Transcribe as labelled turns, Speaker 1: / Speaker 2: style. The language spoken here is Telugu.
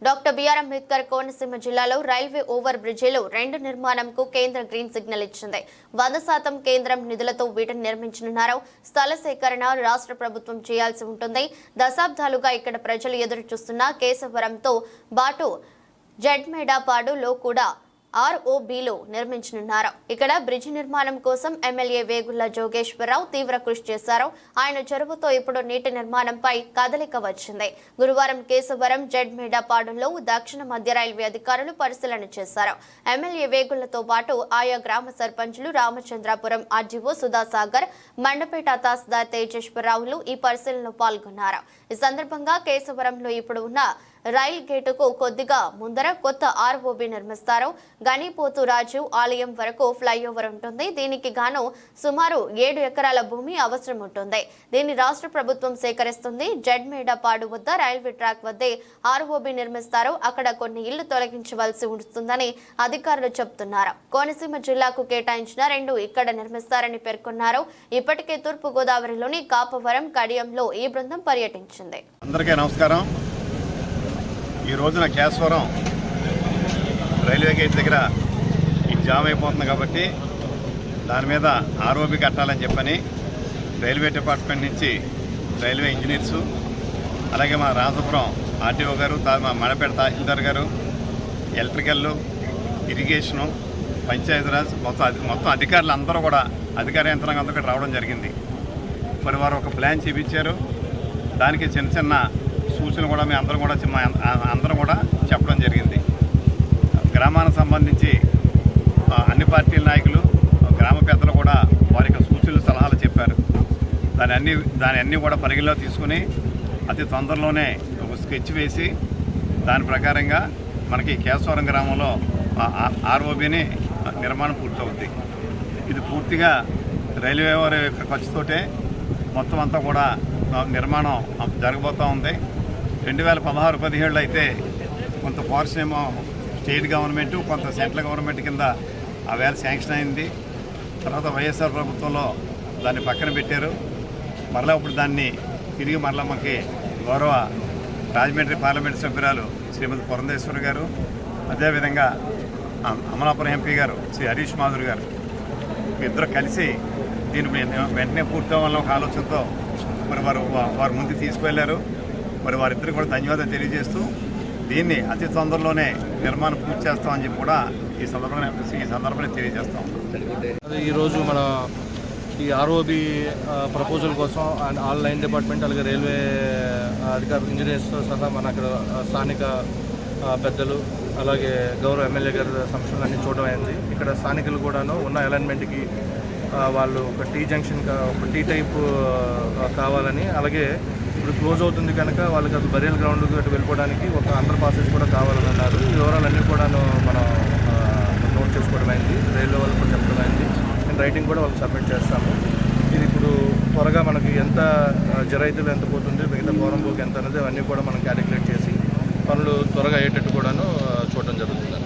Speaker 1: డాక్టర్ బిఆర్ అంబేద్కర్ కోనసీమ జిల్లాలో రైల్వే ఓవర్ బ్రిడ్జిలు 2 నిర్మాణంకు కేంద్ర గ్రీన్ సిగ్నల్ ఇచ్చింది. 100% కేంద్రం నిధులతో వీటిని నిర్మించనున్నారు. స్థల సేకరణ రాష్ట్ర ప్రభుత్వం చేయాల్సి ఉంటుంది. దశాబ్దాలుగా ఇక్కడ ప్రజలు ఎదురు చూస్తున్న కేశవరంతో బాటు జడ్మేడాపాడులో కూడా ROBలు నిర్మించనున్నారు. ఇక్కడ బ్రిడ్జి నిర్మాణం కోసం ఎమ్మెల్యే వేగుళ్ల జోగేశ్వరరావు తీవ్ర కృషి చేశారు. ఆయన చొరవతో ఇప్పుడు నీటి నిర్మాణంపై కదలిక వచ్చింది. గురువారం కేశవరం జడ్మేడాపాడులో దక్షిణ మధ్య రైల్వే అధికారులు పరిశీలన చేశారు. ఎమ్మెల్యే వేగుళ్లతో పాటు ఆయా గ్రామ సర్పంచులు రామచంద్రాపురం ఆర్డీఓ సుధాసాగర్, మండపేట తహసీల్దార్ తేజేశ్వరరావులు ఈ పరిశీలనలో పాల్గొన్నారు. ఈ సందర్భంగా కేశవరంలో ఇప్పుడు ఉన్న రైల్ గేటుకు కొద్దిగా ముందర కొత్త ROB నిర్మిస్తారు. గణిపోతు రాజు ఆలయం వరకు ఫ్లైఓవర్ ఉంటుంది. దీనికి గాను సుమారు 7 ఎకరాల భూమి అవసరం ఉంటుంది. దీన్ని రాష్ట్ర ప్రభుత్వం సేకరిస్తుంది. జడ్మేడాపాడు వద్ద రైల్వే ట్రాక్ వద్దే ROB నిర్మిస్తారు. అక్కడ కొన్ని ఇళ్లు తొలగించవలసి ఉంటుందని అధికారులు చెబుతున్నారు. కోనసీమ జిల్లాకు కేటాయించిన 2 ఇక్కడ నిర్మిస్తారని పేర్కొన్నారు. ఇప్పటికే తూర్పు గోదావరిలోని కాపవరం, కడియంలో ఈ బృందం పర్యటించింది.
Speaker 2: అందరికీ నమస్కారం. ఈ రోజున కేశవరం రైల్వే గేట్ దగ్గర ఈ జామ్ అయిపోతుంది కాబట్టి దాని మీద ROB కట్టాలని చెప్పని రైల్వే డిపార్ట్మెంట్ నుంచి రైల్వే ఇంజనీర్సు, అలాగే మా రాజపురం ఆర్డీఓ గారు, మా మండపేట తహసీల్దార్ గారు, ఎలక్ట్రికల్, ఇరిగేషను, పంచాయతీరాజ్ మొత్తం అధికారులు అందరూ కూడా అధికార యంత్రాంగం అంతా రావడం జరిగింది. మరి వారు ఒక ప్లాన్ చూపించారు. దానికి చిన్న చిన్న సూచనలు కూడా అందరం కూడా చెప్పడం జరిగింది. గ్రామానికి సంబంధించి అన్ని పార్టీల నాయకులు, గ్రామ పెద్దలు కూడా వారి యొక్క సూచనలు, సలహాలు చెప్పారు. దాని అన్నీ కూడా పరిగణలో తీసుకుని అతి తొందరలోనే ఒక స్కెచ్ వేసి దాని ప్రకారంగా మనకి కేశవరం గ్రామంలో ROBని నిర్మాణం పూర్తవుద్ది. ఇది పూర్తిగా రైల్వే వారి యొక్క ఖర్చుతోటే మొత్తం అంతా కూడా నిర్మాణం జరగబోతూ ఉంది. 2016-17 అయితే కొంత పోర్షన్ ఏమో స్టేట్ గవర్నమెంట్, కొంత సెంట్రల్ గవర్నమెంట్ కింద ఆ వేళ శాంక్షన్ అయింది. తర్వాత వైఎస్ఆర్ ప్రభుత్వంలో దాన్ని పక్కన పెట్టారు. మరలా ఇప్పుడు దాన్ని తిరిగి మరలా మనకి గౌరవ రాజమండ్రి పార్లమెంట్ సభ్యురాలు శ్రీమతి పురంధేశ్వరి గారు, అదేవిధంగా అమలాపురం ఎంపీ గారు శ్రీ హరీష్ మాధురి గారు ఇద్దరు కలిసి దీన్ని వెంటనే పూర్తవ్వాలని ఒక ఆలోచనతో మరి వారు ముందు తీసుకువెళ్ళారు. మరి వారిద్దరికి కూడా ధన్యవాదాలు తెలియజేస్తూ దీన్ని అతి తొందరలోనే నిర్మాణం పూర్తి చేస్తామని చెప్పి కూడా ఈ సందర్భంలో తెలియజేస్తాం.
Speaker 3: ఈరోజు మన ఈ ROB ప్రపోజల్ కోసం అండ్ ఆల్ లైన్ డిపార్ట్మెంట్, అలాగే రైల్వే అధికారులు, ఇంజనీర్స్తో సహా మన అక్కడ స్థానిక పెద్దలు, అలాగే గౌరవ ఎమ్మెల్యే గారి సంస్థలు అన్నీ చూడడం అయింది. ఇక్కడ స్థానికులు కూడాను ఉన్న అలైన్మెంట్కి వాళ్ళు ఒక T జంక్షన్, ఒక T టైప్ కావాలని, అలాగే ఇప్పుడు క్లోజ్ అవుతుంది కనుక వాళ్ళకి అది బరియల్ గ్రౌండ్కి అటు వెళ్ళిపోవడానికి ఒక అండర్ పాసెస్ కూడా కావాలని అన్నారు. ఈ వివరాలన్నీ కూడా మనం నోట్ చేసుకోవడం అయింది. రైల్వే వాళ్ళు కూడా చెప్పడం అయింది. నేను రైటింగ్ కూడా వాళ్ళకి సబ్మిట్ చేస్తాము. ఇది ఇప్పుడు త్వరగా మనకి ఎంత జరైతులు ఎంత పోతుంది, మిగతా పోరంబోకి ఎంత అనేది అవన్నీ కూడా మనం క్యాలిక్యులేట్ చేసి పనులు త్వరగా అయ్యేటట్టు కూడాను చూడడం జరుగుతుంది.